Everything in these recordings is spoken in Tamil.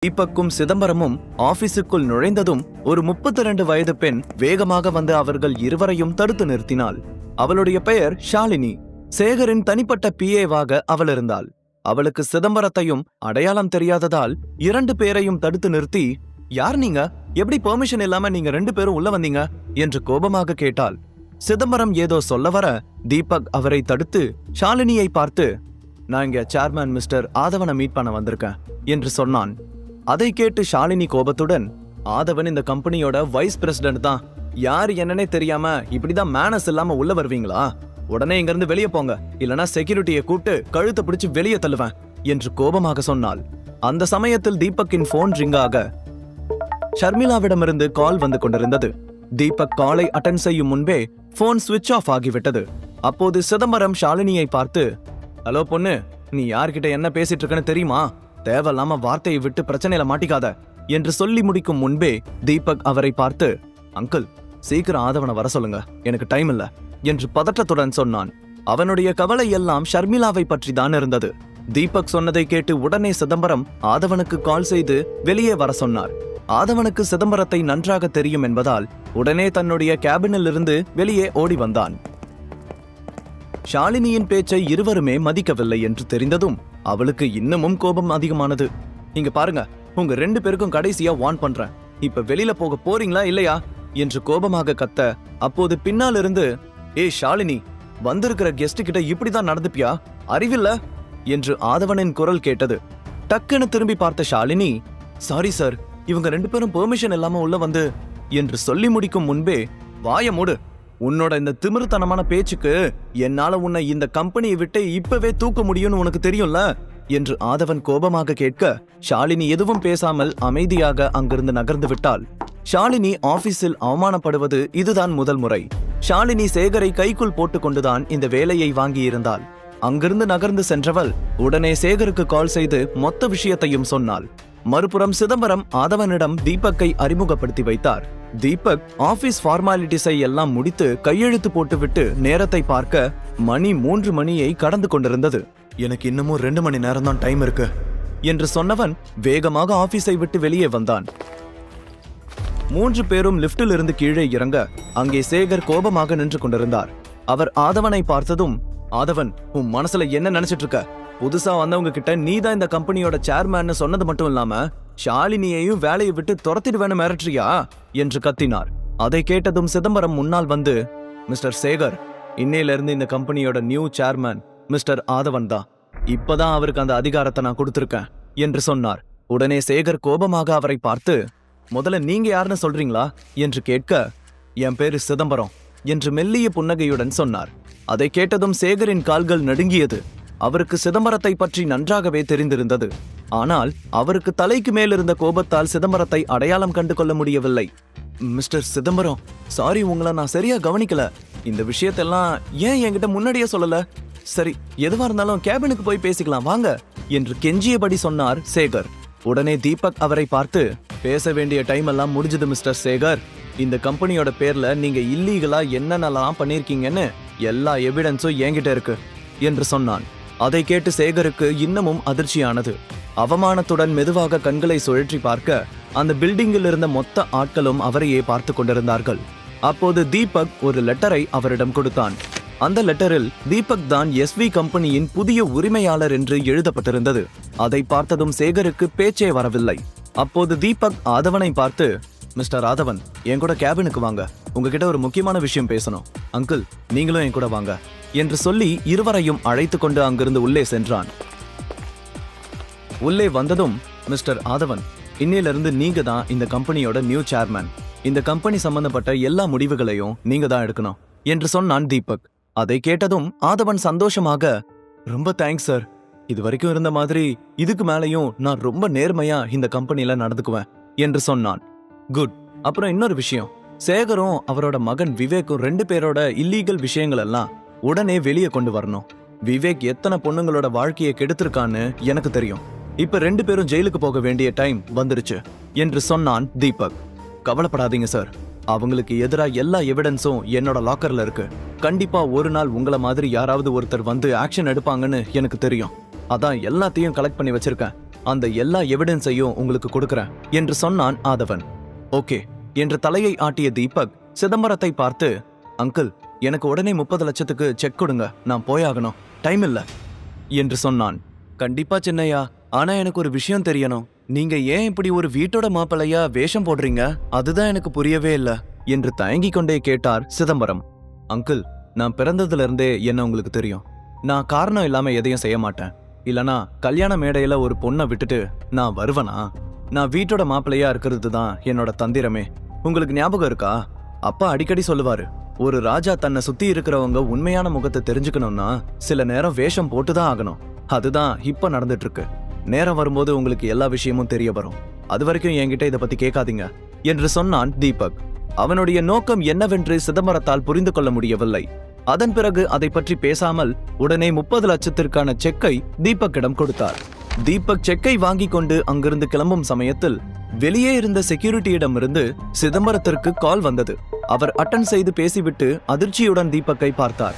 தீபக்கும் சிதம்பரமும் ஆபீஸுக்குள் நுழைந்ததும் ஒரு 32 வயது பெண் வேகமாக வந்து அவர்கள் இருவரையும் தடுத்து நிறுத்தினாள். அவளுடைய பெயர் ஷாலினி. சேகரின் தனிப்பட்ட பிஏவாக அவள் இருந்தாள். அவளுக்கு சிதம்பரத்தையும் அடையாளம் தெரியாததால் 2 பேரையும் தடுத்து நிறுத்தி, யார் நீங்க? எப்படி பெர்மிஷன் இல்லாம நீங்க 2 பேரும் உள்ள வந்தீங்க என்று கோபமாக கேட்டாள். சிதம்பரம் ஏதோ சொல்ல வர தீபக் அவரை தடுத்து ஷாலினியை பார்த்து, நான் இங்க சேர்மேன் மிஸ்டர் ஆதவனை மீட் பண்ண வந்திருக்கேன் என்று சொன்னான். அதை கேட்டு ஷாலினி கோபத்துடன், ஆதவன் இந்த கம்பெனியோட வைஸ் பிரசிடென்ட் தான். யார் என்னன்னே தெரியாம இப்படிதான் மேனஸ் இல்லாம உள்ள வருவீங்களா? உடனே இங்க இருந்து வெளியே போங்க, இல்லனா செக்யூரிட்டியை கூட்டு கழுத்தை பிடிச்சு வெளியே தள்ளுவேன் என்று கோபமாக சொன்னாள். அந்த சமயத்தில் தீபக்கின் போன் ரிங் ஆக ஷர்மிளாவிடமிருந்து கால் வந்து கொண்டிருந்தது. தீபக் காலை அட்டென்ட் செய்யும் முன்பே போன் சுவிட்ச் ஆஃப் ஆகிவிட்டது. அப்போது சிதம்பரம் ஷாலினியை பார்த்து, ஹலோ பொண்ணு, நீ யார்கிட்ட என்ன பேசிட்டு இருக்கன்னு தெரியுமா? தேவையில்லாம வார்த்தையை விட்டு பிரச்சனையில மாட்டிக்காத என்று சொல்லி முடிக்கும் முன்பே தீபக் அவரை பார்த்து, அங்கிள், சீக்கிரம் ஆதவனை வர சொல்லுங்க, எனக்கு டைம் இல்ல என்று பதற்றத்துடன் சொன்னான். அவனுடைய கவலை எல்லாம் ஷர்மிளாவை பற்றி தான் இருந்தது. தீபக் சொன்னதை கேட்டு உடனே சிதம்பரம் ஆதவனுக்கு கால் செய்து வெளியே வர சொன்னார். ஆதவனுக்கு சிதம்பரத்தை நன்றாக தெரியும் என்பதால் உடனே தன்னுடைய கேபினில் இருந்து வெளியே ஓடி வந்தான். ஷாலினியின் பேச்சை இருவருமே மதிக்கவில்லை என்று தெரிந்ததும் அவளுக்கு இன்னமும் கோபம் அதிகமானது. இங்க பாருங்க, உங்க 2 பேருக்கும் கடைசியா வார்ன் பண்றேன், இப்ப வெளியில போக போறீங்களா இல்லையா என்று கோபமாக கத்த, அப்போது பின்னால் இருந்து, ஏய் ஷாலினி, வந்திருக்கிற கெஸ்ட் கிட்ட இப்படிதான் நடந்துப்பியா? அறிவில்ல என்று ஆதவனின் குரல் கேட்டது. டக்குன்னு திரும்பி பார்த்த ஷாலினி, சாரி சார், இவங்க 2 பேரும் பெர்மிஷன் இல்லாம உள்ள வந்து என்று சொல்லி முடிக்கும் முன்பே, வாய மூடு, உன்னோட இந்த திமிருத்தனமான பேச்சுக்கு என்னால உன்னை இந்த கம்பெனியை விட்டு இப்பவே தூக்க முடியும்னு உனக்கு தெரியும்ல என்று ஆதவன் கோபமாக கேட்க, ஷாலினி எதுவும் பேசாமல் அமைதியாக அங்கிருந்து நகர்ந்து விட்டாள். ஷாலினி ஆபீஸில் அவமானப்படுவது இதுதான் முதல் முறை. ஷாலினி சேகரை கைக்குள் போட்டுக்கொண்டுதான் இந்த வேலையை வாங்கியிருந்தாள். அங்கிருந்து நகர்ந்து சென்றவள் உடனே சேகருக்கு கால் செய்து மொத்த விஷயத்தையும் சொன்னாள். மறுபுறம் சிதம்பரம் ஆதவனிடம் தீபக்கை அறிமுகப்படுத்தி வைத்தார். தீபக் ஆபீஸ் ஃபார்மாலிட்டிஸை எல்லாம் முடித்து கையெழுத்து போட்டுவிட்டு நேரத்தை பார்க்க மணி 3 மணியை கடந்து கொண்டிருந்தது. எனக்கு இன்னமும் 2 மணி நேரம் தான் டைம் இருக்கு என்று சொன்னவன் வேகமாக ஆபீஸை விட்டு வெளியே வந்தான். 3 பேரும் லிப்டில் இருந்து கீழே இறங்க அங்கே சேகர் கோபமாக நின்று கொண்டிருந்தார். அவர் ஆதவனை பார்த்ததும், ஆதவன், உன் மனசுல என்ன நினைச்சிட்டு இருக்க? புதுசா வந்தவங்க கிட்ட நீதான் இந்த கம்பெனியோட சேர்மேன் சொன்னது மட்டும் இல்லாம ஷாலினியையும் வேலையை விட்டு துரத்திடுவேன்னு மிரட்டுறியா என்று கத்தினார். அதை கேட்டதும் சிதம்பரம் முன்னால் வந்து, மிஸ்டர் சேகர், இன்னையில இருந்து இந்த கம்பெனியோட நியூ சேர்மேன் மிஸ்டர் ஆதவன் தான். இப்பதான் அவருக்கு அந்த அதிகாரத்தை நான் கொடுத்திருக்கேன் என்று சொன்னார். உடனே சேகர் கோபமாக அவரை பார்த்து, முதல்ல நீங்க யாருன்னு சொல்றீங்களா என்று கேட்க, என் பேரு சிதம்பரம் என்று மெல்லிய புன்னகையுடன் சொன்னார். அதை கேட்டதும் சேகரின் கால்கள் நடுங்கியது. அவருக்கு சிதம்பரத்தை பற்றி நன்றாகவே தெரிந்திருந்தது. ஆனால் அவருக்கு தலைக்கு மேல் இருந்த கோபத்தால் சிதம்பரத்தை அடையாளம் கண்டு கொள்ள முடியவில்லை. மிஸ்டர் சிதம்பரம், சாரி, உங்களை நான் சரியா கவனிக்கல. இந்த விஷயத்தெல்லாம் ஏன் என்கிட்ட முன்னாடியே சொல்லல? சரி, எதுவா இருந்தாலும் கேபினுக்கு போய் பேசிக்கலாம் வாங்க என்று கெஞ்சியபடி சொன்னார் சேகர். உடனே தீபக் அவரை பார்த்து, பேச வேண்டிய டைம் எல்லாம் முடிஞ்சது மிஸ்டர் சேகர். இந்த கம்பெனியோட பேர்ல நீங்க இல்லீகலா என்னென்னலாம் பண்ணிருக்கீங்கன்னு எல்லா எவிடன்ஸும் என்கிட்ட இருக்கு என்று சொன்னான். அதை கேட்டு சேகருக்கு இன்னமும் அதிர்ச்சியானது. அவமானத்துடன் மெதுவாக கண்களை சுழற்றி பார்க்க அந்த பில்டிங்கில் இருந்த மொத்த ஆட்களும் அவரையே பார்த்து கொண்டிருந்தார்கள். அப்போது தீபக் ஒரு லெட்டரை அவரிடம் கொடுத்தான். அந்த லெட்டரில் தீபக் தான் எஸ்வி கம்பெனியின் புதிய உரிமையாளர் என்று எழுதப்பட்டிருந்தது. அதை பார்த்ததும் சேகருக்கு பேச்சே வரவில்லை. அப்போது தீபக் ஆதவனை பார்த்து, மிஸ்டர் ஆதவன், என் கூட கேபினுக்கு வாங்க, உங்ககிட்ட ஒரு முக்கியமான விஷயம் பேசணும். அங்கிள், நீங்களும் என் கூட வாங்க என்று சொல்லி இருவரையும் அழைத்து கொண்டு அங்கிருந்து உள்ளே சென்றான். உள்ளே வந்ததும், மிஸ்டர் ஆதவன், இன்னையிலிருந்து நீங்க தான் இந்த கம்பெனியோட நியூ சேர்மேன். இந்த கம்பெனி சம்பந்தப்பட்ட எல்லா முடிவுகளையும் நீங்க தான் எடுக்கணும் என்று சொன்னான் தீபக். அதை கேட்டதும் ஆதவன் சந்தோஷமாக, ரொம்ப தேங்க்ஸ் சார், இது வரைக்கும் இருந்த மாதிரி இதுக்கு மேலையும் நான் ரொம்ப நேர்மையா இந்த கம்பெனில நடந்துக்குவேன் என்று சொன்னான். குட். அப்புறம் இன்னொரு விஷயம், சேகரும் அவரோட மகன் விவேக்கும் 2 பேரோட இல்லீகல் விஷயங்கள் எல்லாம் உடனே வெளியே கொண்டு வரணும். விவேக் எத்தனை பொண்ணுங்களோட வாழ்க்கையை கெடுத்திருக்கான்னு எனக்கு தெரியும். இப்ப 2 பேரும் ஜெயிலுக்கு போக வேண்டிய டைம் வந்துருச்சு என்று சொன்னான் தீபக். கவலைப்படாதீங்க சார், அவங்களுக்கு எதிரா எல்லா எவிடன்ஸும் என்னோட லாக்கர்ல இருக்கு. கண்டிப்பா ஒரு நாள் உங்களை மாதிரி யாராவது ஒருத்தர் வந்து ஆக்ஷன் எடுப்பாங்கன்னு எனக்கு தெரியும். அதான் எல்லாத்தையும் கலெக்ட் பண்ணி வச்சிருக்கேன் அந்த எல்லா எவிடன்ஸையும் உங்களுக்கு கொடுக்கறேன் என்று சொன்னான் ஆதவன். ஓகே என்று தலையை ஆட்டிய தீபக் சிதம்பரத்தை பார்த்து, அங்கிள், எனக்கு உடனே 30 லட்சத்துக்கு செக் கொடுங்க, நான் போயாகணும், டைம் இல்ல என்று சொன்னான். கண்டிப்பா சின்னையா, ஆனா எனக்கு ஒரு விஷயம் தெரியணும். நீங்க ஏன் இப்படி ஒரு வீட்டோட மாப்பிள்ளையா வேஷம் போடுறீங்க? அதுதான் எனக்கு புரியவே இல்ல என்று தயங்கிக் கொண்டே கேட்டார் சிதம்பரம். அங்கிள், நான் பிறந்ததுல இருந்தே என்ன உங்களுக்கு தெரியும். நான் காரணம் இல்லாம எதையும் செய்ய மாட்டேன். இல்லனா கல்யாண மேடையில ஒரு பொண்ணை விட்டுட்டு நான் வருவனா? நான் வீட்டோட மாப்பிள்ளையா இருக்கிறது தான் என்னோட தந்திரமே. உங்களுக்கு ஞாபகம் இருக்கா? அப்பா அடிக்கடி சொல்லுவாரு, ஒரு ராஜா தன்னை சுத்தி இருக்கிறவங்க உண்மையான முகத்தை தெரிஞ்சுக்கணும்னா சில நேரம் வேஷம் போட்டுதான் ஆகணும். அதுதான் இப்ப நடந்துட்டு இருக்கு. நேரம் வரும்போது உங்களுக்கு எல்லா விஷயமும் தெரிய வரும். அது வரைக்கும் என்கிட்ட இதை பத்தி கேட்காதீங்க என்று சொன்னான் தீபக். அவனுடைய நோக்கம் என்னவென்று சிதம்பரத்தால் புரிந்து கொள்ள முடியவில்லை. அதன் பிறகு அதை பற்றி பேசாமல் உடனே 30 லட்சத்திற்கான செக்கை தீபக்கிடம் கொடுத்தார். தீபக் செக்கை வாங்கி கொண்டு அங்கிருந்து கிளம்பும் சமயத்தில் வெளியே இருந்த செக்யூரிட்டியிடமிருந்து சிதம்பரத்திற்கு கால் வந்தது. அவர் அட்டன் செய்து பேசிவிட்டு அதிர்ச்சியுடன் தீபக்கை பார்த்தார்.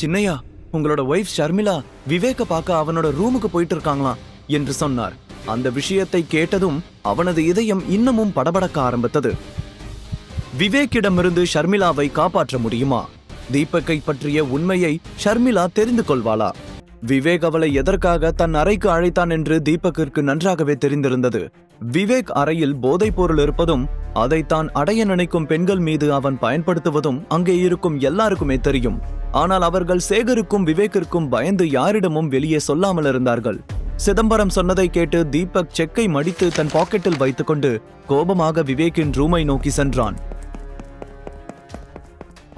சின்னையா, உங்களோட ஒய்ஃப் ஷர்மிளா விவேக்க பார்க்க அவனோட ரூமுக்கு போயிட்டு இருக்காங்களாம் என்று சொன்னார். அந்த விஷயத்தை கேட்டதும் அவனது இதயம் இன்னமும் படபடக்க ஆரம்பித்தது. விவேக்கிடமிருந்து ஷர்மிளாவை காப்பாற்ற முடியுமா? தீபக்கை பற்றிய உண்மையை ஷர்மிளா தெரிந்து கொள்வாளா? விவேக் அவளை எதற்காக தன் அறைக்கு அழைத்தான் என்று தீபக்கிற்கு நன்றாகவே தெரிந்திருந்தது. விவேக் அறையில் போதைப் பொருள் இருப்பதும் அதை தான் அடைய நினைக்கும் பெண்கள் மீது அவன் பயன்படுத்துவதும் அங்கே இருக்கும் எல்லாருக்குமே தெரியும். ஆனால் அவர்கள் சேகருக்கும் விவேக்கிற்கும் பயந்து யாரிடமும் வெளியே சொல்லாமல் இருந்தார்கள். சிதம்பரம் சொன்னதை கேட்டு தீபக் செக்கை மடித்து தன் பாக்கெட்டில் வைத்துக்கொண்டு கோபமாக விவேக்கின் ரூமை நோக்கி சென்றான்.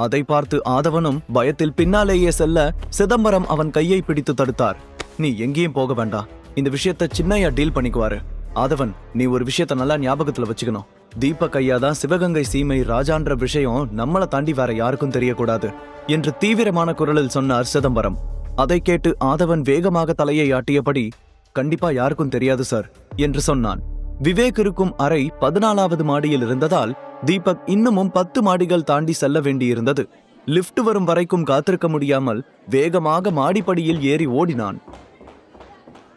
அதை பார்த்து ஆதவனும் பயத்தில் பின்னாலேயே செல்ல சிதம்பரம் அவன் கையை பிடித்து தடுத்தார். நீ எங்கேயும் போக வேண்டாம், இந்த விஷயத்த சின்னையா டீல் பண்ணிக்குவாரு. ஆதவன், நீ ஒரு விஷயத்த நல்லா ஞாபகத்துல வச்சுக்கணும். தீபக் ஐயா தான் சிவகங்கை சீமை ராஜான்ற விஷயம் நம்மளை தாண்டி வேற யாருக்கும் தெரியக்கூடாது என்று தீவிரமான குரலில் சொன்னார் சிதம்பரம். அதை கேட்டு ஆதவன் வேகமாக தலையை ஆட்டியபடி, கண்டிப்பா யாருக்கும் தெரியாது சார் என்று சொன்னான். விவேக் இருக்கும் அறை 14வது மாடியில் இருந்ததால் தீபக் இன்னமும் 10 மாடிகள் தாண்டி செல்ல வேண்டியிருந்தது. லிப்ட் வரும் வரைக்கும் காத்திருக்க முடியாமல் வேகமாக மாடிப்படியில் ஏறி ஓடினான்.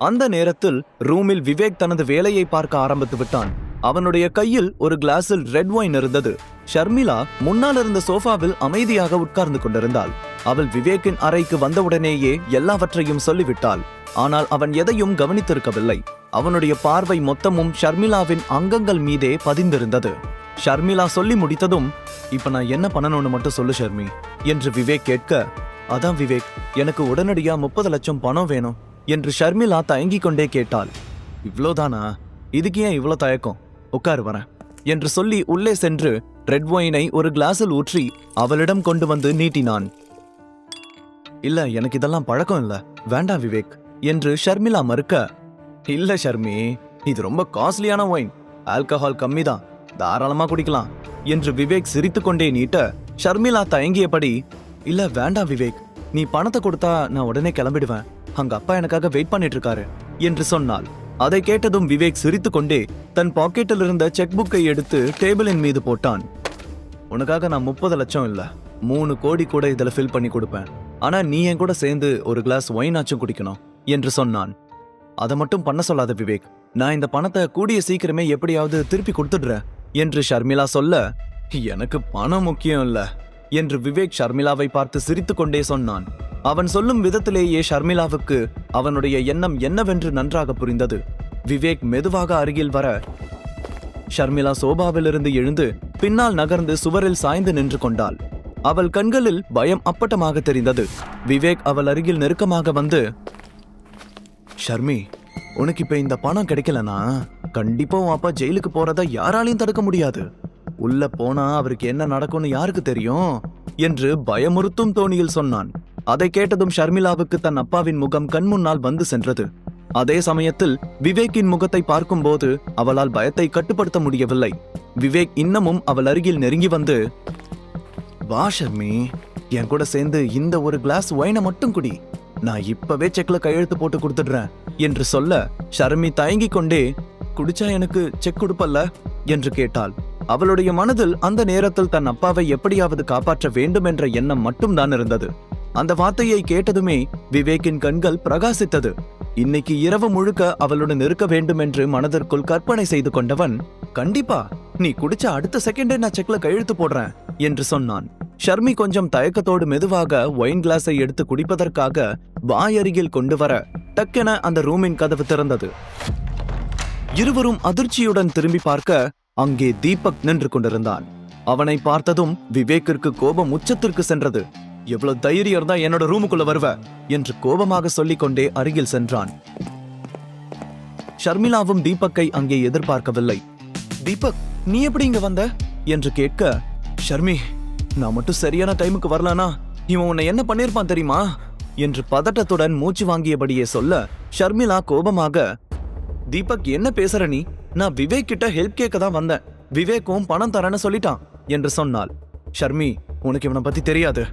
அந்த நேரத்தில் ரூமில் விவேக் தனது வேலையை பார்க்க ஆரம்பித்து விட்டான். அவனுடைய கையில் ஒரு கிளாஸில் ரெட் ஒயின் இருந்தது. ஷர்மிளா முன்னால் இருந்த சோஃபாவில் அமைதியாக உட்கார்ந்து கொண்டிருந்தாள். அவள் விவேக்கின் அறைக்கு வந்தவுடனேயே எல்லாவற்றையும் சொல்லிவிட்டாள். ஆனால் அவன் எதையும் கவனித்திருக்கவில்லை. அவனுடைய பார்வை மொத்தமும் ஷர்மிளாவின் அங்கங்கள் மீதே பதிந்திருந்தது. ஷர்மிளா சொல்லி முடித்ததும், இப்ப நான் என்ன பண்ணணும்னு மட்டும் சொல்லு ஷர்மி என்று விவேக் கேட்க, அதான் விவேக், எனக்கு உடனடியா 30 லட்சம் பணம் வேணும் என்று ஷர்மிளா தயங்கிக் கொண்டே கேட்டாள். இவ்வளோதானா? இதுக்கு ஏன் இவ்வளோ தயக்கம்? உட்காரு வரேன் என்று சொல்லி உள்ளே சென்று ரெட் ஒயினை ஒரு கிளாஸில் ஊற்றி அவளிடம் கொண்டு வந்து நீட்டினான். இல்ல, எனக்கு இதெல்லாம் பழக்கம் இல்ல, வேண்டாம் விவேக் என்று ஷர்மிளா மறுக்க, இல்ல ஷர்மி, இது ரொம்ப காஸ்ட்லியான ஒயின், ஆல்கஹால் கம்மிதான், தாராளமா குடிக்கலாம் என்று விவேக் சிரித்துக் கொண்டே நீட்ட ஷர்மிளா தயங்கியபடி, இல்ல வேண்டாம் விவேக், நீ பணத்தை கொடுத்தா நான் உடனே கிளம்பிடுவேன், அங்க அப்பா எனக்காக வெயிட் பண்ணிட்டு இருக்காரு என்று சொன்னாள். அதை கேட்டதும் விவேக் சிரித்துக் கொண்டே தன் பாக்கெட்டில் இருந்த செக் புக்கை எடுத்து டேபிளின் மீது போட்டான். உனக்காக நான் 30 லட்சம் இல்ல 3 கோடி கூட இதுல ஃபில் பண்ணி கொடுப்பேன். ஆனா நீ என் கூட சேர்ந்து ஒரு கிளாஸ் ஒயின் ஆச்சும் குடிக்கணும் என்று சொன்னான். அதை மட்டும் பண்ண சொல்லாத விவேக், நான் இந்த பணத்தை கூடிய சீக்கிரமே எப்படியாவது திருப்பி கொடுத்துடுறேன் என்று ஷர்மிளா சொல்ல, எனக்கு பணம் முக்கியம் இல்ல என்று விவேக் ஷர்மிளாவை பார்த்து சிரித்துக் கொண்டே சொன்னான். அவன் சொல்லும் விதத்திலேயே ஷர்மிளாவுக்கு அவனுடைய எண்ணம் என்னவென்று நன்றாக புரிந்தது. விவேக் மெதுவாக அருகில் வர ஷர்மிளா சோபாவிலிருந்து எழுந்து பின்னால் நகர்ந்து சுவரில் சாய்ந்து நின்று கொண்டாள். அவள் கண்களில் பயம் அப்பட்டமாக தெரிந்தது. விவேக் அவள் அருகில் நெருக்கமாக வந்து, ஷர்மி, உனக்கு இப்ப இந்த பணம் கிடைக்கலனா கண்டிப்பா உன் அப்பா ஜெயிலுக்கு போறத யாராலையும் தடுக்க முடியாது. உள்ள போனா அவருக்கு என்ன நடக்கும்னு யாருக்கு தெரியும் என்று பயமுறுத்தும் தோணியில் சொன்னான். அதை கேட்டதும் ஷர்மிளாவுக்கு தன் அப்பாவின் முகம் கண் முன்னால் வந்து சென்றது. அதே சமயத்தில் விவேக்கின் முகத்தை பார்க்கும்போது அவளால் பயத்தை கட்டுப்படுத்த முடியவில்லை. விவேக் இன்னமும் அவள் அருகில் நெருங்கி வந்து, வா ஷர்மி, என் கூட சேர்ந்து இந்த ஒரு கிளாஸ் ஒயினை மட்டும் குடி, நான் இப்பவே செக்ல கையெழுத்து போட்டு கொடுத்துடுறேன் என்று சொல்ல ஷர்மி தயங்கிக் கொண்டே, குடிச்சா எனக்கு செக் கொடுப்பல்ல என்று கேட்டாள். அவளுடைய மனதில் அந்த நேரத்தில் தன் அப்பாவை எப்படியாவது காப்பாற்ற வேண்டும் என்ற எண்ணம் மட்டும்தான் இருந்தது. அந்த வார்த்தையை கேட்டதுமே விவேக்கின் கண்கள் பிரகாசித்தது. இன்னைக்கு இரவு முழுக்க அவளுடன் இருக்க வேண்டும் என்று மனதிற்குள் கற்பனை செய்து கொண்டவன், கண்டிப்பா நீ குடிச்ச அடுத்த செகண்டே நான் செக்ல கையெழுத்து போடுறேன் என்று சொன்னான். ஷர்மி கொஞ்சம் தயக்கத்தோடு மெதுவாக ஒயின் கிளாஸை எடுத்து குடிப்பதற்காக வாய் அருகில் கொண்டு வர டக்கென அந்த ரூமின் கதவு திறந்தது. இருவரும் அதிர்ச்சியுடன் திரும்பி பார்க்க அங்கே தீபக் நின்று கொண்டிருந்தான். அவனை பார்த்ததும் விவேக்கிற்கு கோபம் உச்சத்திற்கு சென்றது. எவ்வளவு தைரியம் இருந்தா என்னோட ரூமுக்குள்ள வருவ என்று கோபமாக சொல்லிக் கொண்டே அருகில் சென்றான். ஷர்மிளாவும் தீபக்கை அங்கே எதிர்பார்க்கவில்லை. தீபக், நீ எப்படி இங்க வந்த என்று கேட்க, ஷர்மி, நான் மட்டும் சரியான டைமுக்கு வரலனா இவன் உன்னை என்ன பண்ணிருப்பான் தெரியுமா என்று பதட்டத்துடன் மூச்சு வாங்கியபடியே சொல்ல, ஷர்மிளா கோபமாக, தீபக் என்ன பேசுற நீ? நான் விவேக் கிட்ட ஹெல்ப் கேட்க தான் வந்தேன். விவேக்கும் பணம் தரேன்னு சொல்லிட்டான் என்று சொன்னாள். ஷர்மி, உனக்கு இவனை பத்தி தெரியாது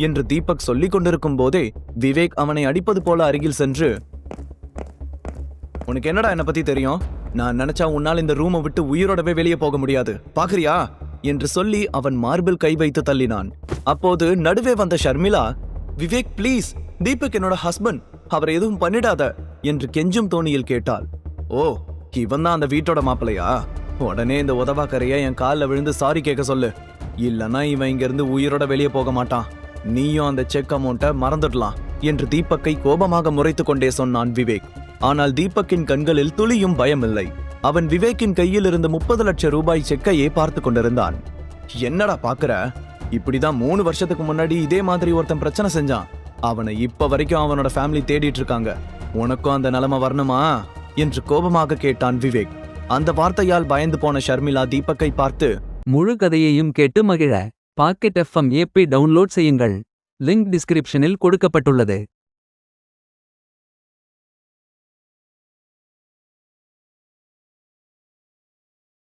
என்று தீபக் சொல்லிக் கொண்டிருக்கும் போதே விவேக் அவனை அடிப்பது போல அருகில் சென்று, உனக்கு என்னடா என்ன பத்தி தெரியும்? நான் நினைச்சா உன்னால் இந்த ரூமை விட்டு உயிரோடவே வெளியே போக முடியாது, பாக்குறியா என்று சொல்லி அவன் மார்பில் கை வைத்து தள்ளினான். அப்போது நடுவே வந்த ஷர்மிளா, விவேக் ப்ளீஸ், தீபக் என்னோட ஹஸ்பண்ட், அவரை எதுவும் பண்ணிடாத என்று கெஞ்சும் தோணியில் கேட்டாள். ஓ, இவன் தான் அந்த வீட்டோட மாப்பிளையா? உடனே இந்த உதவாக்கரைய என் காலில் விழுந்து சாரி கேட்க சொல்லு, இல்லனா இவன் இங்கிருந்து உயிரோட வெளியே போக மாட்டான். நீயும் அந்த செக் அமௌண்ட்டை மறந்துடலாம் என்று தீபக்கை கோபமாக முறைத்து கொண்டே சொன்னான் விவேக். ஆனால் தீபக்கின் கண்களில் துளியும் பயமில்லை. அவன் விவேக்கின் கையில் இருந்த 30 லட்சம் ரூபாய் செக்கையே பார்த்து கொண்டிருந்தான். என்னடா பாக்குற? இப்படிதான் 3 வருஷத்துக்கு முன்னாடி இதே மாதிரி ஒருத்தன் பிரச்சனை செஞ்சான். அவனை இப்ப வரைக்கும் அவனோட ஃபேமிலி தேடிட்டு இருக்காங்க. உனக்கும் அந்த நிலைமை வரணுமா என்று கோபமாக கேட்டான் விவேக். அந்த வார்த்தையால் பயந்து போன ஷர்மிளா தீபக்கை பார்த்து, முழு கதையையும் கேட்டு மகிழ பாக்கெட் FM ஆப்பை டவுன்லோட் செய்யுங்கள். லிங்க் டிஸ்கிரிப்ஷனில் கொடுக்கப்பட்டுள்ளது.